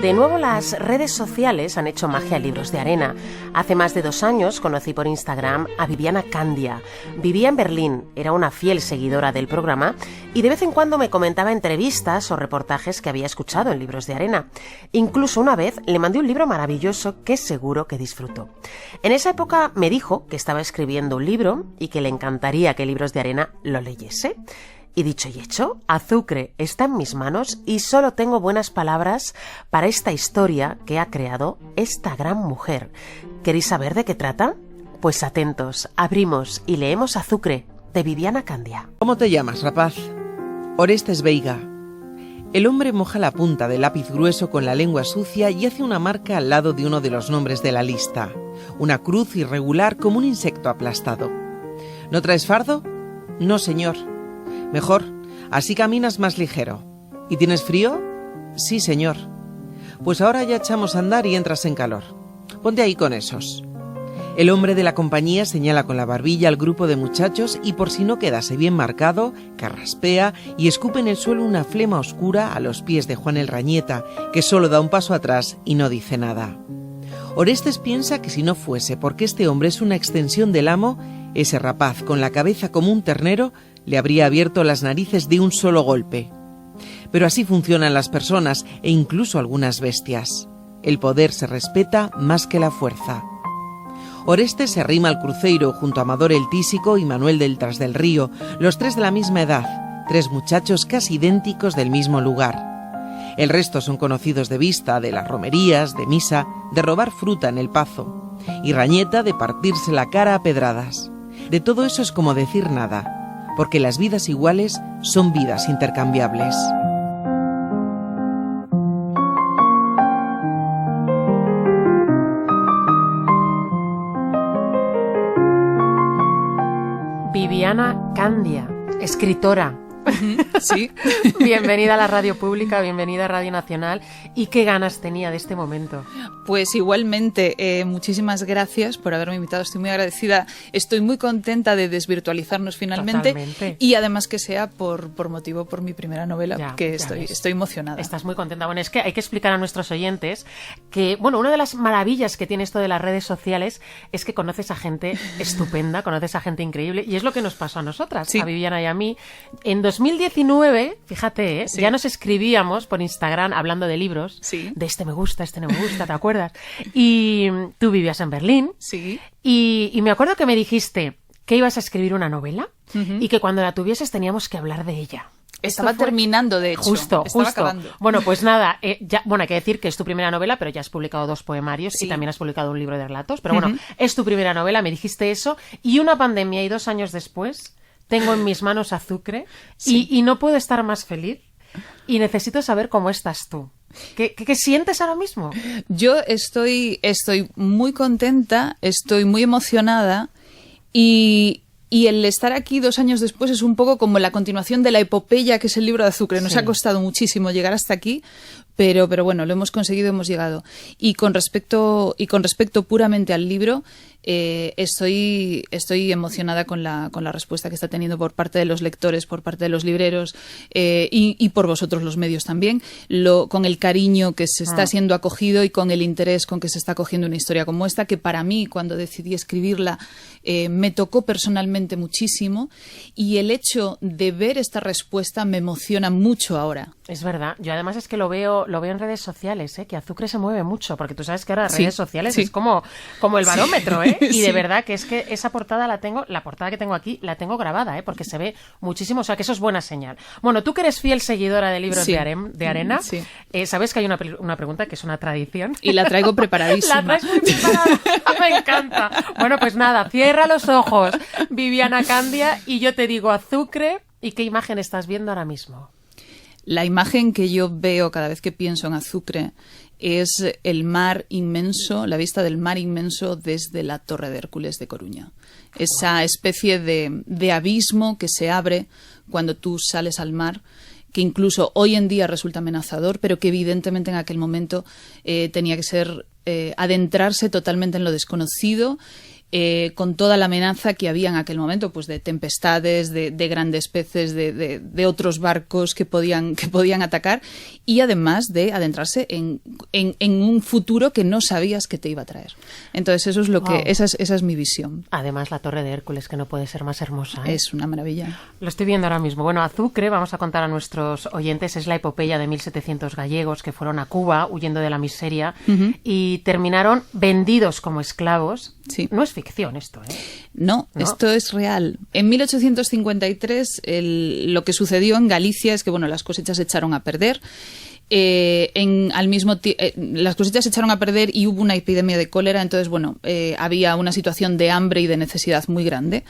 De nuevo, las redes sociales han hecho magia a Libros de Arena. Hace más de 2 años conocí por Instagram a Viviana Candia. Vivía en Berlín, era una fiel seguidora del programa y de vez en cuando me comentaba entrevistas o reportajes que había escuchado en Libros de Arena. Incluso una vez le mandé un libro maravilloso que seguro que disfrutó. En esa época me dijo que estaba escribiendo un libro y que le encantaría que Libros de Arena lo leyese. Y dicho y hecho, Azucre está en mis manos y solo tengo buenas palabras para esta historia que ha creado esta gran mujer. ¿Queréis saber de qué trata? Pues atentos, abrimos y leemos Azucre, de Viviana Candia. ¿Cómo te llamas, rapaz? Orestes Veiga. El hombre moja la punta del lápiz grueso con la lengua sucia y hace una marca al lado de uno de los nombres de la lista. Una cruz irregular como un insecto aplastado. ¿No traes fardo? No, señor. Mejor, así caminas más ligero. ¿Y tienes frío? Sí, señor. Pues ahora ya echamos a andar y entras en calor. Ponte ahí con esos. El hombre de la compañía señala con la barbilla al grupo de muchachos y por si no quedase bien marcado, carraspea y escupe en el suelo una flema oscura a los pies de Juan el Rañeta, que solo da un paso atrás y no dice nada. Orestes piensa que si no fuese porque este hombre es una extensión del amo, ese rapaz con la cabeza como un ternero le habría abierto las narices de un solo golpe. Pero así funcionan las personas e incluso algunas bestias. El poder se respeta más que la fuerza. Orestes se arrima al cruceiro junto a Amador el Tísico y Manuel del Tras del Río, los 3 de la misma edad, 3 muchachos casi idénticos del mismo lugar. El resto son conocidos de vista, de las romerías, de misa, de robar fruta en el Pazo, y Rañeta de partirse la cara a pedradas. De todo eso es como decir nada, porque las vidas iguales son vidas intercambiables. Viviana Candia, escritora. Sí. Bienvenida a la radio pública, bienvenida a Radio Nacional. ¿Y qué ganas tenía de este momento? Pues igualmente, muchísimas gracias por haberme invitado. Estoy muy agradecida. Estoy muy contenta de desvirtualizarnos finalmente. Totalmente. Y además que sea por mi primera novela, Ya, que ya estoy emocionada. Estás muy contenta. Bueno, es que hay que explicar a nuestros oyentes que, bueno, una de las maravillas que tiene esto de las redes sociales es que conoces a gente estupenda, conoces a gente increíble, y es lo que nos pasó a nosotras, Sí. a Viviana y a mí. En 2019, fíjate, Sí. ya nos escribíamos por Instagram hablando de libros, Sí. de este me gusta, este no me gusta, ¿te acuerdas? Y tú vivías en Berlín, Sí. y me acuerdo que me dijiste que ibas a escribir una novela Ujú. y que cuando la tuvieses teníamos que hablar de ella. Estaba Esto fue terminando, de hecho. Justo. Acabando. Bueno, pues nada, bueno, hay que decir que es tu primera novela, pero ya has publicado 2 poemarios Sí. y también has publicado un libro de relatos. Pero bueno, Ujú. es tu primera novela, me dijiste eso, y una pandemia y 2 años después tengo en mis manos Azucre y no puedo estar más feliz y necesito saber cómo estás tú. ¿Qué sientes ahora mismo? Yo estoy muy contenta, estoy muy emocionada y el estar aquí 2 años después es un poco como la continuación de la epopeya que es el libro de Azucre. Nos Sí. ha costado muchísimo llegar hasta aquí, pero bueno, lo hemos conseguido, hemos llegado. Y con respecto puramente al libro, estoy emocionada con la respuesta que está teniendo por parte de los lectores, por parte de los libreros y por vosotros los medios también, con el cariño que se está siendo acogido y con el interés con que se está acogiendo una historia como esta, que para mí, cuando decidí escribirla, me tocó personalmente muchísimo, y el hecho de ver esta respuesta me emociona mucho ahora. Es verdad, yo además es que lo veo en redes sociales, que Azucre se mueve mucho, porque tú sabes que ahora las Sí, redes sociales sí. es como el barómetro, y Sí. de verdad que es que esa portada la portada que tengo aquí, la tengo grabada, porque se ve muchísimo, o sea que eso es buena señal. Bueno, tú que eres fiel seguidora de Libros Sí. de Arena, Sí. sabes que hay una pregunta que es una tradición. Y la traigo preparadísima. La traes muy preparada, me encanta. Bueno, pues nada, cierra los ojos, Viviana Candia, y yo te digo Azucre, ¿y qué imagen estás viendo ahora mismo? La imagen que yo veo cada vez que pienso en Azucre es el mar inmenso, la vista del mar inmenso desde la Torre de Hércules de Coruña. Esa especie de abismo que se abre cuando tú sales al mar, que incluso hoy en día resulta amenazador, pero que evidentemente en aquel momento tenía que ser adentrarse totalmente en lo desconocido, con toda la amenaza que había en aquel momento, pues de tempestades, de grandes peces, de otros barcos que podían atacar, y además de adentrarse en un futuro que no sabías que te iba a traer. Entonces eso es lo que esa es mi visión. Además la Torre de Hércules, que no puede ser más hermosa, ¿eh? Es una maravilla. Lo estoy viendo ahora mismo. Bueno, Azucre, vamos a contar a nuestros oyentes, es la epopeya de 1700 gallegos que fueron a Cuba huyendo de la miseria y terminaron vendidos como esclavos. Sí. No es ficción esto, ¿eh? No, esto es real. En 1853 lo que sucedió en Galicia es que las cosechas se echaron a perder. Las cosechas se echaron a perder y hubo una epidemia de cólera, entonces había una situación de hambre y de necesidad muy grande,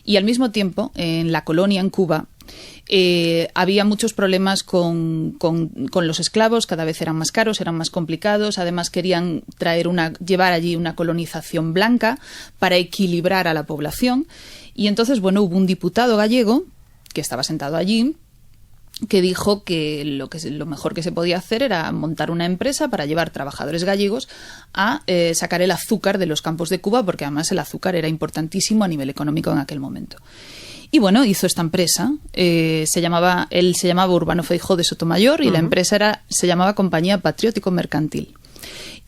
y al mismo tiempo en la colonia en Cuba había muchos problemas con los esclavos, cada vez eran más caros, eran más complicados, además querían llevar allí una colonización blanca para equilibrar a la población, y entonces hubo un diputado gallego que estaba sentado allí que dijo que lo mejor que se podía hacer era montar una empresa para llevar trabajadores gallegos a sacar el azúcar de los campos de Cuba, porque además el azúcar era importantísimo a nivel económico en aquel momento. Y hizo esta empresa. Él se llamaba Urbano Feijó de Sotomayor y la empresa se llamaba Compañía Patriótico Mercantil.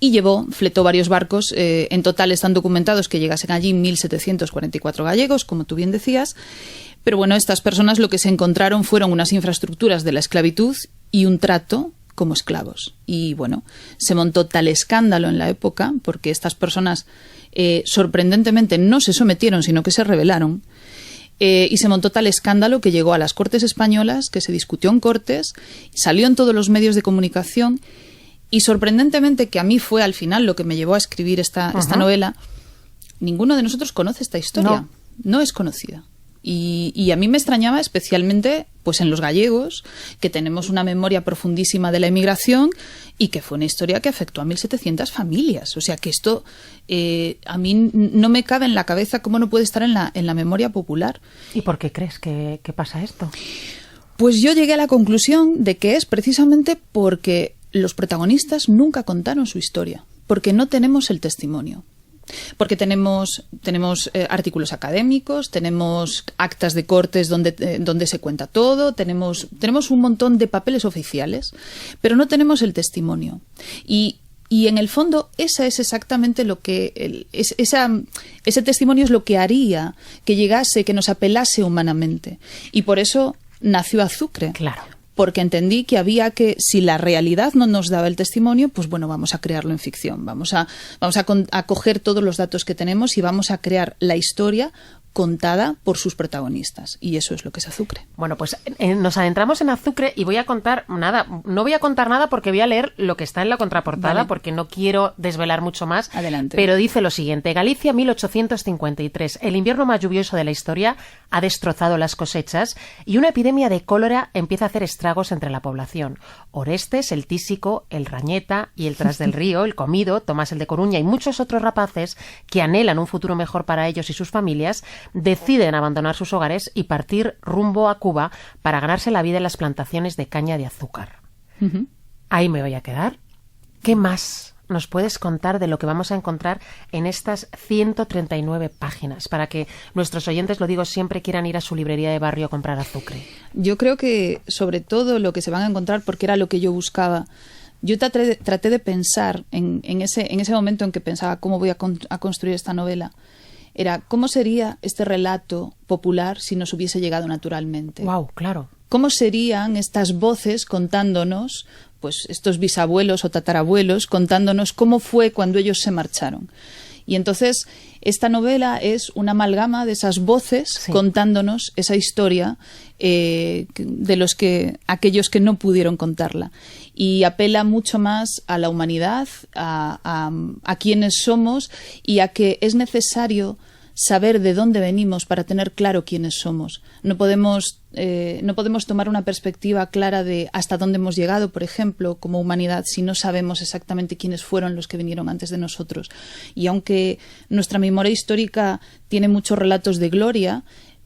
Y fletó varios barcos, en total están documentados que llegasen allí 1.744 gallegos, como tú bien decías. Pero estas personas lo que se encontraron fueron unas infraestructuras de la esclavitud y un trato como esclavos. Y se montó tal escándalo en la época, porque estas personas sorprendentemente no se sometieron, sino que se rebelaron. Y se montó tal escándalo que llegó a las Cortes españolas, que se discutió en Cortes, salió en todos los medios de comunicación, y sorprendentemente, que a mí fue al final lo que me llevó a escribir esta novela, ninguno de nosotros conoce esta historia. No es conocida. Y a mí me extrañaba especialmente en los gallegos, que tenemos una memoria profundísima de la emigración y que fue una historia que afectó a 1.700 familias. O sea que esto a mí no me cabe en la cabeza cómo no puede estar en la memoria popular. ¿Y por qué crees que pasa esto? Pues yo llegué a la conclusión de que es precisamente porque los protagonistas nunca contaron su historia, porque no tenemos el testimonio. Porque tenemos artículos académicos, tenemos actas de cortes donde se cuenta todo, tenemos un montón de papeles oficiales, pero no tenemos el testimonio. Y en el fondo esa es exactamente lo que ese testimonio es lo que haría que nos apelase humanamente. Y por eso nació Azucre. Claro. Porque entendí que si la realidad no nos daba el testimonio, pues vamos a crearlo en ficción. Vamos a coger todos los datos que tenemos y vamos a crear la historia contada por sus protagonistas. Y eso es lo que es Azucre. Bueno, pues nos adentramos en Azucre y voy a contar nada. No voy a contar nada porque voy a leer lo que está en la contraportada, vale, porque no quiero desvelar mucho más. Adelante. Pero dice lo siguiente: Galicia, 1853. El invierno más lluvioso de la historia ha destrozado las cosechas y una epidemia de cólera empieza a hacer estragos entre la población. Orestes, el Tísico, el Rañeta y el Tras del Río, el Comido, Tomás el de Coruña y muchos otros rapaces que anhelan un futuro mejor para ellos y sus familias deciden abandonar sus hogares y partir rumbo a Cuba para ganarse la vida en las plantaciones de caña de azúcar. Ahí me voy a quedar. ¿Qué más nos puedes contar de lo que vamos a encontrar en estas 139 páginas para que nuestros oyentes, lo digo siempre, quieran ir a su librería de barrio a comprar Azucre? Yo creo que sobre todo lo que se van a encontrar, porque era lo que yo buscaba, yo traté de pensar en ese momento en que pensaba cómo voy a construir esta novela. Era cómo sería este relato popular si nos hubiese llegado naturalmente. Wow, claro. ¿Cómo serían estas voces contándonos, pues estos bisabuelos o tatarabuelos contándonos cómo fue cuando ellos se marcharon? Y entonces esta novela es una amalgama de esas voces, sí, contándonos esa historia de aquellos que no pudieron contarla. Y apela mucho más a la humanidad, a quienes somos y a que es necesario saber de dónde venimos para tener claro quiénes somos. No podemos tomar una perspectiva clara de hasta dónde hemos llegado, por ejemplo, como humanidad, si no sabemos exactamente quiénes fueron los que vinieron antes de nosotros. Y aunque nuestra memoria histórica tiene muchos relatos de gloria,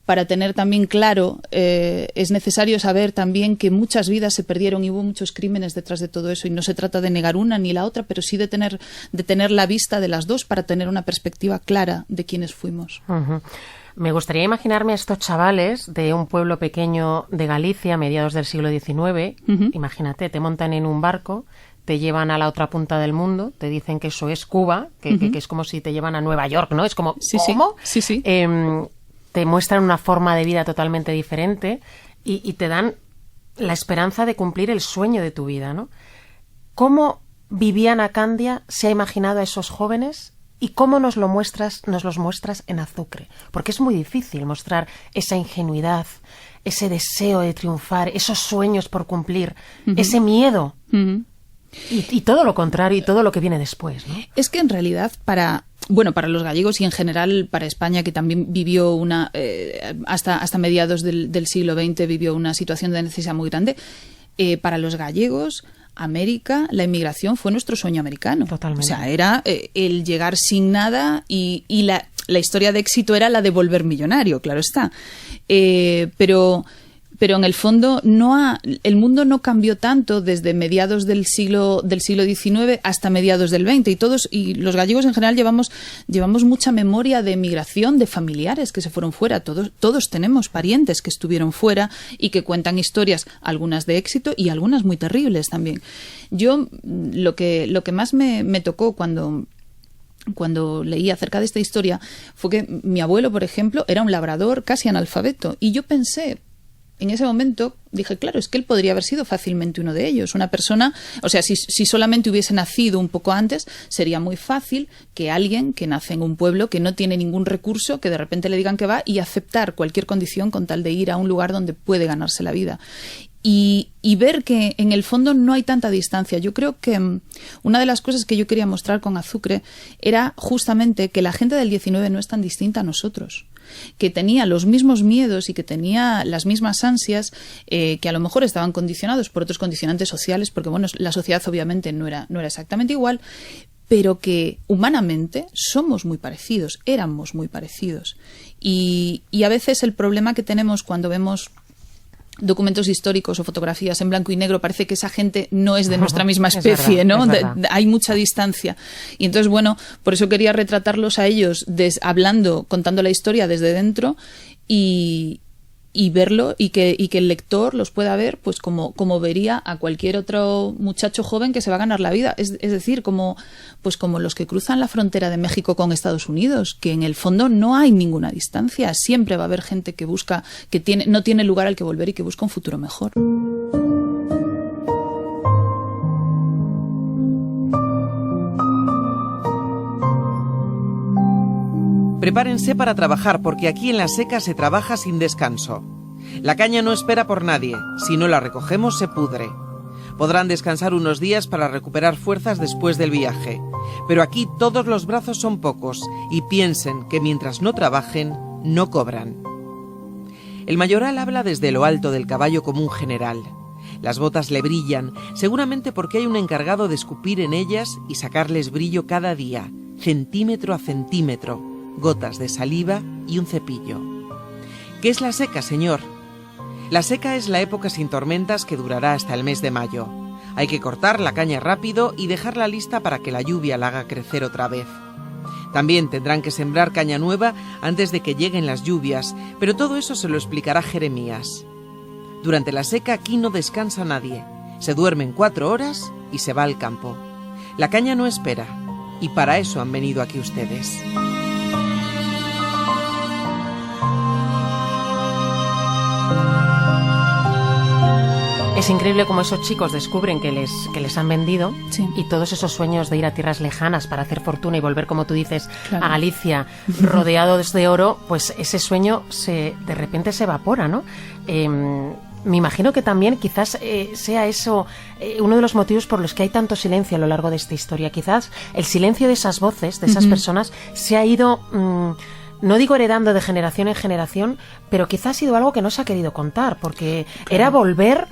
para tener también claro, es necesario saber también que muchas vidas se perdieron y hubo muchos crímenes detrás de todo eso, y no se trata de negar una ni la otra, pero sí de tener la vista de las dos para tener una perspectiva clara de quiénes fuimos. Uh-huh. Me gustaría imaginarme a estos chavales de un pueblo pequeño de Galicia a mediados del siglo XIX. Uh-huh. Imagínate, te montan en un barco, te llevan a la otra punta del mundo, te dicen que eso es Cuba, que es como si te llevan a Nueva York, ¿no? Es como, sí, ¿cómo? Sí, sí. Te muestran una forma de vida totalmente diferente y te dan la esperanza de cumplir el sueño de tu vida, ¿no? ¿Cómo Viviana Candia se ha imaginado a esos jóvenes y cómo nos los muestras en Azucre? Porque es muy difícil mostrar esa ingenuidad, ese deseo de triunfar, esos sueños por cumplir, uh-huh, ese miedo. Uh-huh. Y todo lo contrario, y todo lo que viene después, ¿no? Es que en realidad para los gallegos y en general para España, que también vivió hasta mediados del siglo XX vivió una situación de necesidad muy grande, para los gallegos, América, la inmigración fue nuestro sueño americano. Totalmente. O sea, era el llegar sin nada y la historia de éxito era la de volver millonario, claro está. Pero en el fondo el mundo no cambió tanto desde mediados del siglo XIX hasta mediados del XX, y los gallegos en general llevamos mucha memoria de emigración, de familiares que se fueron fuera. Todos tenemos parientes que estuvieron fuera y que cuentan historias, algunas de éxito y algunas muy terribles también. Yo lo que más me tocó cuando leí acerca de esta historia fue que mi abuelo, por ejemplo, era un labrador casi analfabeto, y yo pensé, en ese momento dije, claro, es que él podría haber sido fácilmente uno de ellos. Una persona, o sea, si solamente hubiese nacido un poco antes, sería muy fácil que alguien que nace en un pueblo que no tiene ningún recurso, que de repente le digan que va y aceptar cualquier condición con tal de ir a un lugar donde puede ganarse la vida. Y ver que en el fondo no hay tanta distancia. Yo creo que una de las cosas que yo quería mostrar con Azucre era justamente que la gente del 19 no es tan distinta a nosotros, que tenía los mismos miedos y que tenía las mismas ansias, que a lo mejor estaban condicionados por otros condicionantes sociales, porque bueno, la sociedad obviamente no era exactamente igual, pero que humanamente somos muy parecidos, éramos muy parecidos. Y a veces el problema que tenemos cuando vemos documentos históricos o fotografías en blanco y negro, parece que esa gente no es de nuestra misma especie, ¿no? Hay mucha distancia. Y entonces, bueno, por eso quería retratarlos a ellos contando la historia desde dentro y verlo y que el lector los pueda ver pues como vería a cualquier otro muchacho joven que se va a ganar la vida. Es decir, como los que cruzan la frontera de México con Estados Unidos, que en el fondo no hay ninguna distancia. Siempre va a haber gente que busca, no tiene lugar al que volver y que busca un futuro mejor. Prepárense para trabajar, porque aquí en la seca se trabaja sin descanso. La caña no espera por nadie. Si no la recogemos, se pudre. Podrán descansar unos días para recuperar fuerzas después del viaje. Pero aquí todos los brazos son pocos y piensen que mientras no trabajen, no cobran. El mayoral habla desde lo alto del caballo como un general. Las botas le brillan, seguramente porque hay un encargado de escupir en ellas y sacarles brillo cada día, centímetro a centímetro, gotas de saliva y un cepillo. ¿Qué es la seca, señor? La seca es la época sin tormentas que durará hasta el mes de mayo. Hay que cortar la caña rápido y dejarla lista para que la lluvia la haga crecer otra vez. También tendrán que sembrar caña nueva antes de que lleguen las lluvias, pero todo eso se lo explicará Jeremías. Durante la seca aquí no descansa nadie. Se duermen 4 horas y se va al campo. La caña no espera, y para eso han venido aquí ustedes. Es increíble cómo esos chicos descubren que les han vendido, sí, y todos esos sueños de ir a tierras lejanas para hacer fortuna y volver, como tú dices, claro, a Galicia rodeados de oro, pues ese sueño de repente se evapora, ¿no? Me imagino que también quizás sea eso uno de los motivos por los que hay tanto silencio a lo largo de esta historia. Quizás el silencio de esas voces, de esas personas, se ha ido... no digo heredando de generación en generación, pero quizás ha sido algo que no se ha querido contar, porque claro, era volver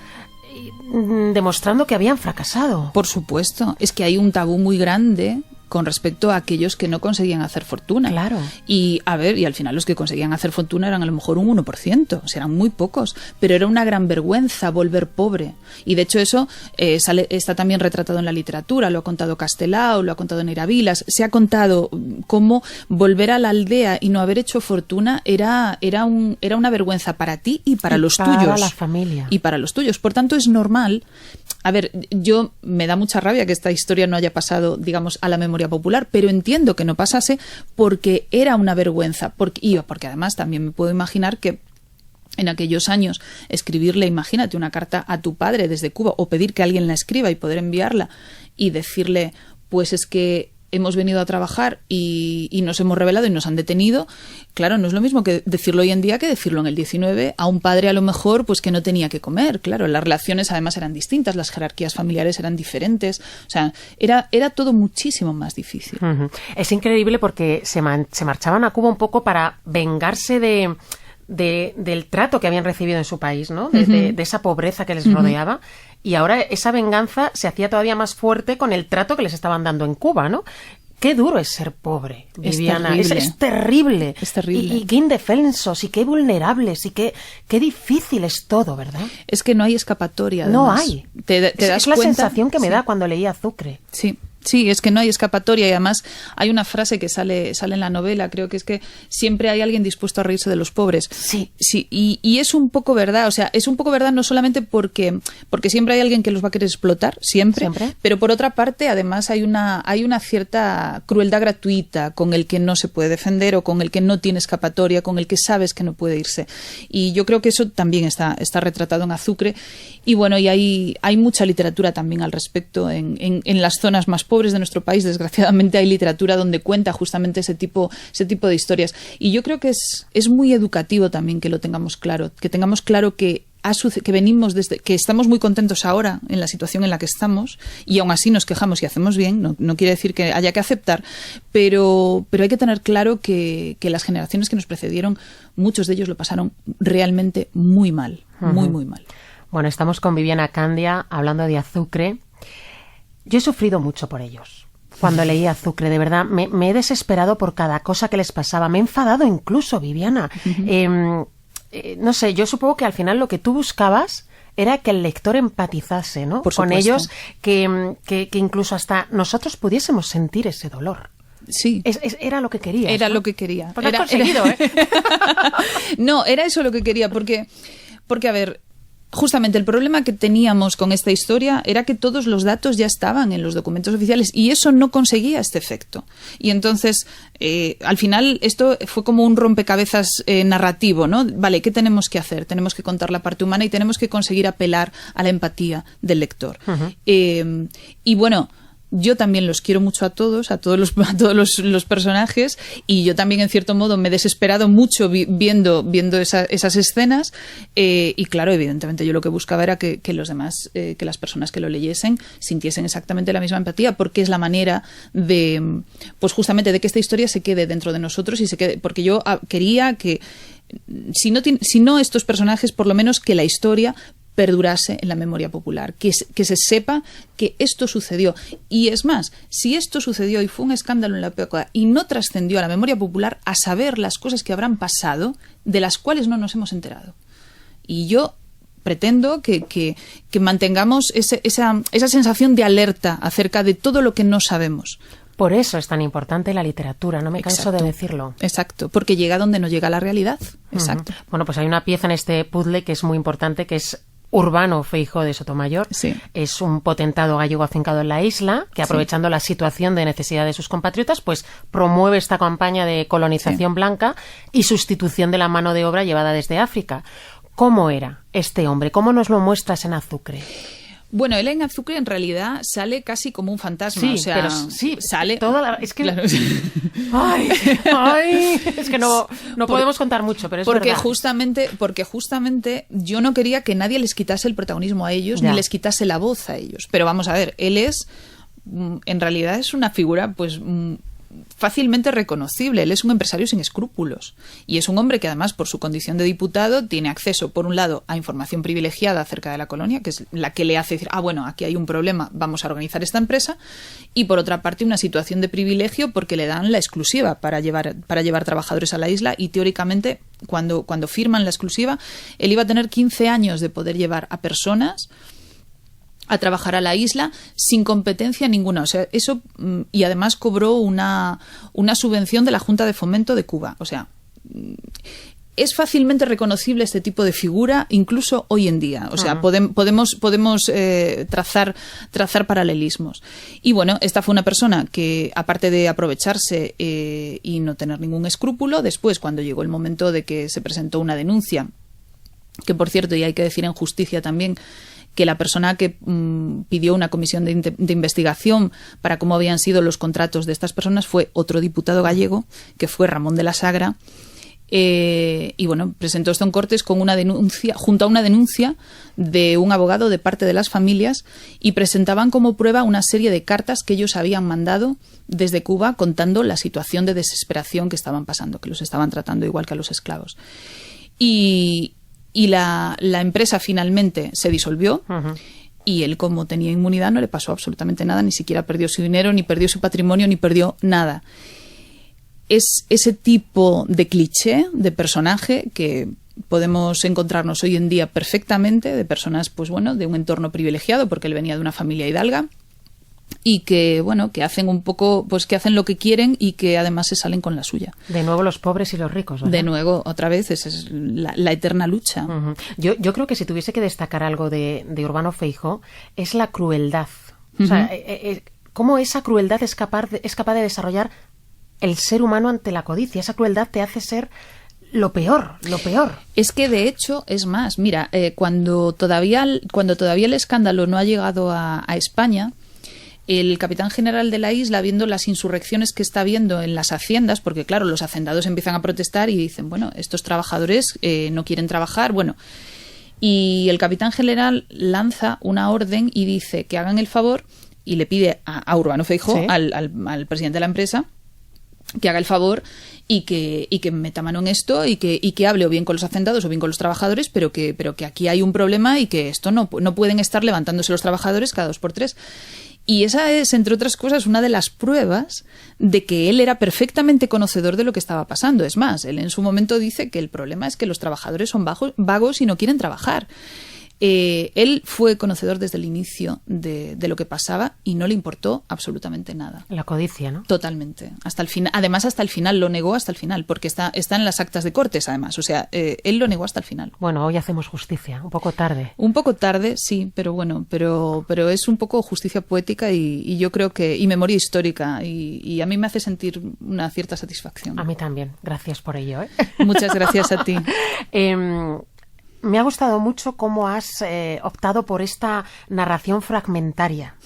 demostrando que habían fracasado. Por supuesto, es que hay un tabú muy grande con respecto a aquellos que no conseguían hacer fortuna. Claro. Y a ver, y al final los que conseguían hacer fortuna eran a lo mejor un 1%, o sea, eran muy pocos, pero era una gran vergüenza volver pobre. Y de hecho eso está también retratado en la literatura, lo ha contado Castelao, lo ha contado Neira Vilas, se ha contado cómo volver a la aldea y no haber hecho fortuna era una vergüenza para ti y para los tuyos. Para la familia. Y para los tuyos. Por tanto, es normal. A ver, yo me da mucha rabia que esta historia no haya pasado, digamos, a la memoria popular, pero entiendo que no pasase porque era una vergüenza. Porque además también me puedo imaginar que en aquellos años escribirle, imagínate, una carta a tu padre desde Cuba o pedir que alguien la escriba y poder enviarla y decirle, pues es que hemos venido a trabajar y nos hemos rebelado y nos han detenido. Claro, no es lo mismo que decirlo hoy en día que decirlo en el 19 a un padre a lo mejor pues que no tenía que comer. Claro, las relaciones además eran distintas, las jerarquías familiares eran diferentes. O sea, era todo muchísimo más difícil. Uh-huh. Es increíble porque se marchaban a Cuba un poco para vengarse del trato que habían recibido en su país, ¿no? De esa pobreza que les rodeaba. Y ahora esa venganza se hacía todavía más fuerte con el trato que les estaban dando en Cuba, ¿no? Qué duro es ser pobre, Viviana. Es terrible. Es terrible. Y qué indefensos, y qué vulnerables, y qué difícil es todo, ¿verdad? Es que no hay escapatoria. Además. No hay. ¿Te das es la cuenta? sensación que me da cuando leía Azucre. Sí. Sí, es que no hay escapatoria y además hay una frase que sale en la novela, creo que es que siempre hay alguien dispuesto a reírse de los pobres. Sí. Sí, y es un poco verdad, o sea, es un poco verdad no solamente porque siempre hay alguien que los va a querer explotar, siempre. Pero por otra parte, además hay una cierta crueldad gratuita con el que no se puede defender o con el que no tiene escapatoria, con el que sabes que no puede irse. Y yo creo que eso también está retratado en Azucre. Y bueno, y hay mucha literatura también al respecto en las zonas más pobres de nuestro país. Desgraciadamente hay literatura donde cuenta justamente ese tipo de historias. Y yo creo que es muy educativo también que lo tengamos claro, que venimos desde que estamos muy contentos ahora en la situación en la que estamos y aún así nos quejamos y hacemos bien, no quiere decir que haya que aceptar, pero hay que tener claro que las generaciones que nos precedieron, muchos de ellos lo pasaron realmente muy mal, muy, muy mal. Bueno, estamos con Viviana Candia hablando de Azucre. Yo he sufrido mucho por ellos. Cuando leí Azucre, de verdad, me he desesperado por cada cosa que les pasaba. Me he enfadado incluso, Viviana. No sé, yo supongo que al final lo que tú buscabas era que el lector empatizase, ¿no? Con ellos, que incluso hasta nosotros pudiésemos sentir ese dolor. Sí. Era lo que querías. Era, ¿no? Lo que quería. Pues lo has conseguido, ¿eh? No, era eso lo que quería, porque a ver, justamente el problema que teníamos con esta historia era que todos los datos ya estaban en los documentos oficiales y eso no conseguía este efecto. Y entonces, al final, esto fue como un rompecabezas narrativo, ¿no? Vale, ¿qué tenemos que hacer? Tenemos que contar la parte humana y tenemos que conseguir apelar a la empatía del lector. Uh-huh. Y bueno, yo también los quiero mucho a todos los personajes, y yo también en cierto modo me he desesperado mucho viendo esas escenas, y claro, evidentemente yo lo que buscaba era que los demás, que las personas que lo leyesen sintiesen exactamente la misma empatía, porque es la manera de, pues justamente de que esta historia se quede dentro de nosotros y se quede, porque yo quería que si no estos personajes, por lo menos que la historia perdurase en la memoria popular, que se sepa que esto sucedió. Y es más, si esto sucedió y fue un escándalo en la época y no trascendió a la memoria popular, a saber las cosas que habrán pasado, de las cuales no nos hemos enterado. Y yo pretendo que mantengamos esa sensación de alerta acerca de todo lo que no sabemos. Por eso es tan importante la literatura, no me canso de decirlo. Exacto, porque llega donde no llega la realidad. Exacto. Uh-huh. Bueno, pues hay una pieza en este puzzle que es muy importante, que es Urbano Feijóo de Sotomayor. Sí. Es un potentado gallego afincado en la isla que, aprovechando la situación de necesidad de sus compatriotas, pues promueve esta campaña de colonización blanca y sustitución de la mano de obra llevada desde África. ¿Cómo era este hombre? ¿Cómo nos lo muestras en Azucre? Bueno, él en Azucre en realidad sale casi como un fantasma, sí, o sea, pero sí, sale es que claro. ay, es que no podemos contar mucho, pero es porque verdad. Porque justamente yo no quería que nadie les quitase el protagonismo a ellos, ni les quitase la voz a ellos. Pero vamos a ver, él en realidad es una figura pues fácilmente reconocible. Él es un empresario sin escrúpulos y es un hombre que además por su condición de diputado tiene acceso por un lado a información privilegiada acerca de la colonia, que es la que le hace decir, bueno, aquí hay un problema, vamos a organizar esta empresa, y por otra parte una situación de privilegio porque le dan la exclusiva para llevar trabajadores a la isla, y teóricamente cuando firman la exclusiva él iba a tener 15 años de poder llevar a personas a trabajar a la isla sin competencia ninguna. O sea, eso, y además cobró una subvención de la Junta de Fomento de Cuba. O sea, es fácilmente reconocible este tipo de figura incluso hoy en día. O sea, podemos trazar paralelismos. Y bueno, esta fue una persona que, aparte de aprovecharse y no tener ningún escrúpulo, después, cuando llegó el momento de que se presentó una denuncia, que por cierto, y hay que decir en justicia también, que la persona que pidió una comisión de investigación para cómo habían sido los contratos de estas personas fue otro diputado gallego, que fue Ramón de la Sagra, y bueno, presentó esto en Cortes con una denuncia, junto a una denuncia de un abogado de parte de las familias, y presentaban como prueba una serie de cartas que ellos habían mandado desde Cuba contando la situación de desesperación que estaban pasando, que los estaban tratando igual que a los esclavos. Y la empresa finalmente se disolvió. Y él, como tenía inmunidad, no le pasó absolutamente nada, ni siquiera perdió su dinero, ni perdió su patrimonio, ni perdió nada. Es ese tipo de cliché, de personaje que podemos encontrarnos hoy en día perfectamente, de personas, pues bueno, de un entorno privilegiado, porque él venía de una familia hidalga, y que, bueno, que hacen un poco, pues que hacen lo que quieren y que además se salen con la suya. De nuevo los pobres y los ricos, ¿verdad? De nuevo, otra vez, esa es la eterna lucha. Yo creo que si tuviese que destacar algo de Urbano Feijóo es la crueldad. O sea, cómo esa crueldad es capaz de desarrollar el ser humano ante la codicia. Esa crueldad te hace ser lo peor. Es que de hecho, es más, mira, cuando todavía el escándalo no ha llegado a España, el capitán general de la isla, viendo las insurrecciones que está habiendo en las haciendas, porque claro, los hacendados empiezan a protestar y dicen, bueno, estos trabajadores no quieren trabajar, bueno, y el capitán general lanza una orden y dice que hagan el favor, y le pide a Urbano Feijóo, ¿sí?, al presidente de la empresa, que haga el favor y que meta mano en esto y que hable o bien con los hacendados o bien con los trabajadores, pero que aquí hay un problema y que esto no pueden estar levantándose los trabajadores cada 2 por 3. Y esa es, entre otras cosas, una de las pruebas de que él era perfectamente conocedor de lo que estaba pasando. Es más, él en su momento dice que el problema es que los trabajadores son vagos y no quieren trabajar. Él fue conocedor desde el inicio de lo que pasaba y no le importó absolutamente nada. La codicia, ¿no? Totalmente. Hasta el final. Además, hasta el final, lo negó hasta el final, porque está en las actas de Cortes, además. O sea, él lo negó hasta el final. Bueno, hoy hacemos justicia, un poco tarde. Un poco tarde, sí, pero bueno, pero es un poco justicia poética y yo creo que, y memoria histórica, y a mí me hace sentir una cierta satisfacción. A mí también. Gracias por ello, ¿eh? Muchas gracias a ti. Me ha gustado mucho cómo has optado por esta narración fragmentaria,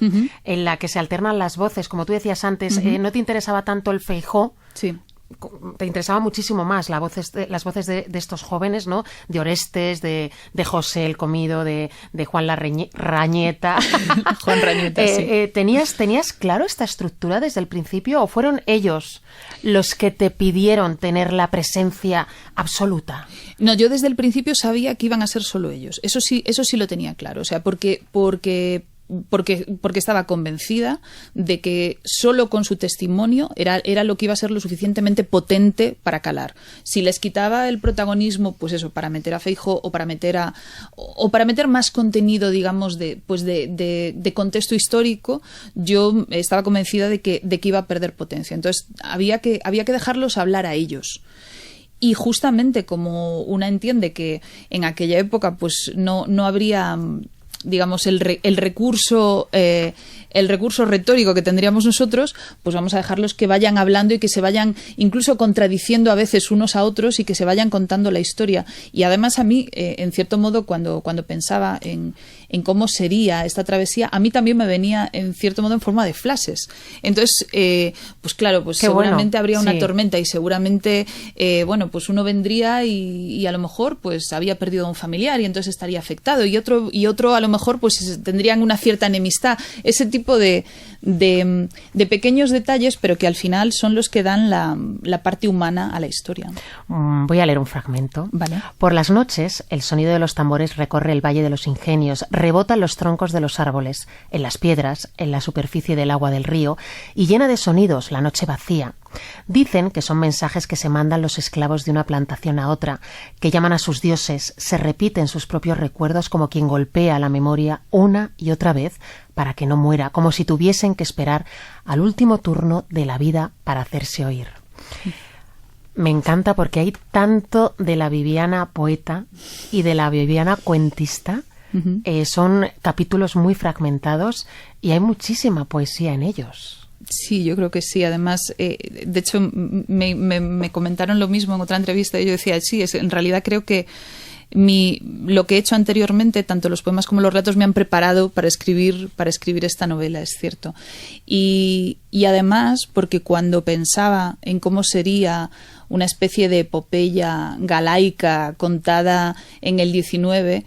en la que se alternan las voces. Como tú decías antes, no te interesaba tanto el Feijóo, sí, te interesaba muchísimo más las voces de estos jóvenes, ¿no? De Orestes, de José el Comido, de Juan Rañeta. Juan Rañeta, sí. ¿Tenías claro esta estructura desde el principio o fueron ellos los que te pidieron tener la presencia absoluta? No, yo desde el principio sabía que iban a ser solo ellos. Eso sí lo tenía claro. O sea, porque estaba convencida de que solo con su testimonio era lo que iba a ser lo suficientemente potente para calar. Si les quitaba el protagonismo, pues eso, para meter a Feijóo o para meter más contenido, digamos, de contexto histórico, yo estaba convencida de que iba a perder potencia. Entonces había que dejarlos hablar a ellos. Y justamente como una entiende que en aquella época pues no habría, digamos, el recurso retórico que tendríamos nosotros, pues vamos a dejarlos que vayan hablando y que se vayan incluso contradiciendo a veces unos a otros y que se vayan contando la historia. Y además a mí, en cierto modo, cuando pensaba en cómo sería esta travesía, a mí también me venía en cierto modo en forma de flashes. Entonces, pues claro, pues Qué seguramente bueno, habría una sí. tormenta y seguramente, bueno, pues uno vendría y a lo mejor pues había perdido a un familiar y entonces estaría afectado y otro a lo mejor pues tendrían una cierta enemistad. Ese tipo de pequeños detalles, pero que al final son los que dan la parte humana a la historia. Voy a leer un fragmento. Vale. Por las noches, el sonido de los tambores recorre el Valle de los Ingenios, rebota en los troncos de los árboles, en las piedras, en la superficie del agua del río, y llena de sonidos la noche vacía. Dicen que son mensajes que se mandan los esclavos de una plantación a otra, que llaman a sus dioses, se repiten sus propios recuerdos como quien golpea la memoria una y otra vez para que no muera, como si tuviesen que esperar al último turno de la vida para hacerse oír. Me encanta porque hay tanto de la Viviana poeta y de la Viviana cuentista. Son capítulos muy fragmentados y hay muchísima poesía en ellos. Sí, yo creo que sí. Además, de hecho, me comentaron lo mismo en otra entrevista y yo decía, sí, en realidad creo que lo que he hecho anteriormente, tanto los poemas como los relatos, me han preparado para escribir esta novela, es cierto. Y además, porque cuando pensaba en cómo sería una especie de epopeya galaica contada en el 19,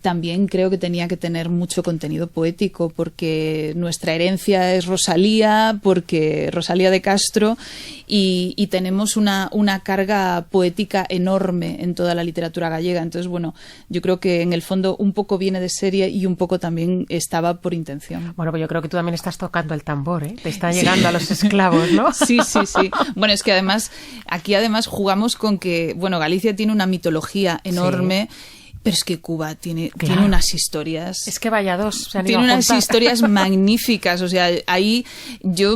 también creo que tenía que tener mucho contenido poético, porque nuestra herencia es Rosalía de Castro, y tenemos una carga poética enorme en toda la literatura gallega. Entonces, bueno, yo creo que en el fondo un poco viene de serie y un poco también estaba por intención. Bueno, pues yo creo que tú también estás tocando el tambor, ¿eh? Te está llegando a los esclavos, ¿no? Sí. Bueno, es que aquí jugamos con que, bueno, Galicia tiene una mitología enorme. Sí. Pero es que Cuba tiene unas historias. Es que vaya dos. Tiene unas historias magníficas. O sea, ahí yo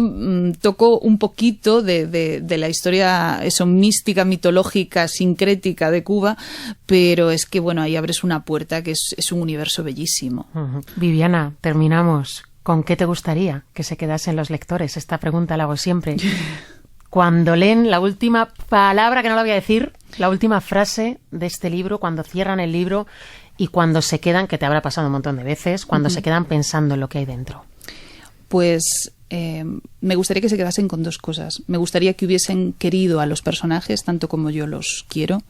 toco un poquito de la historia mística, mitológica, sincrética de Cuba, pero es que, bueno, ahí abres una puerta que es un universo bellísimo. Viviana, terminamos. ¿Con qué te gustaría que se quedasen los lectores? Esta pregunta la hago siempre. Cuando leen la última palabra, que no la voy a decir, la última frase de este libro, cuando cierran el libro y cuando se quedan, que te habrá pasado un montón de veces, cuando se quedan pensando en lo que hay dentro. Pues me gustaría que se quedasen con dos cosas. Me gustaría que hubiesen querido a los personajes tanto como yo los quiero,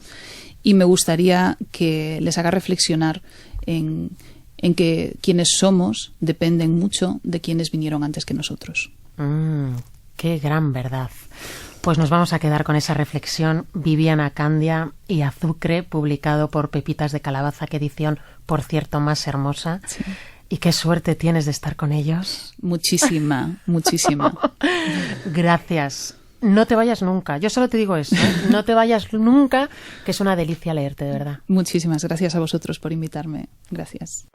y me gustaría que les haga reflexionar en que quienes somos dependen mucho de quienes vinieron antes que nosotros. ¡Qué gran verdad! Pues nos vamos a quedar con esa reflexión. Viviana Candia y Azucre, publicado por Pepitas de Calabaza. Qué edición, por cierto, más hermosa. Sí. Y qué suerte tienes de estar con ellos. Muchísima. Gracias. No te vayas nunca. Yo solo te digo eso, ¿eh? No te vayas nunca, que es una delicia leerte, de verdad. Muchísimas gracias a vosotros por invitarme. Gracias.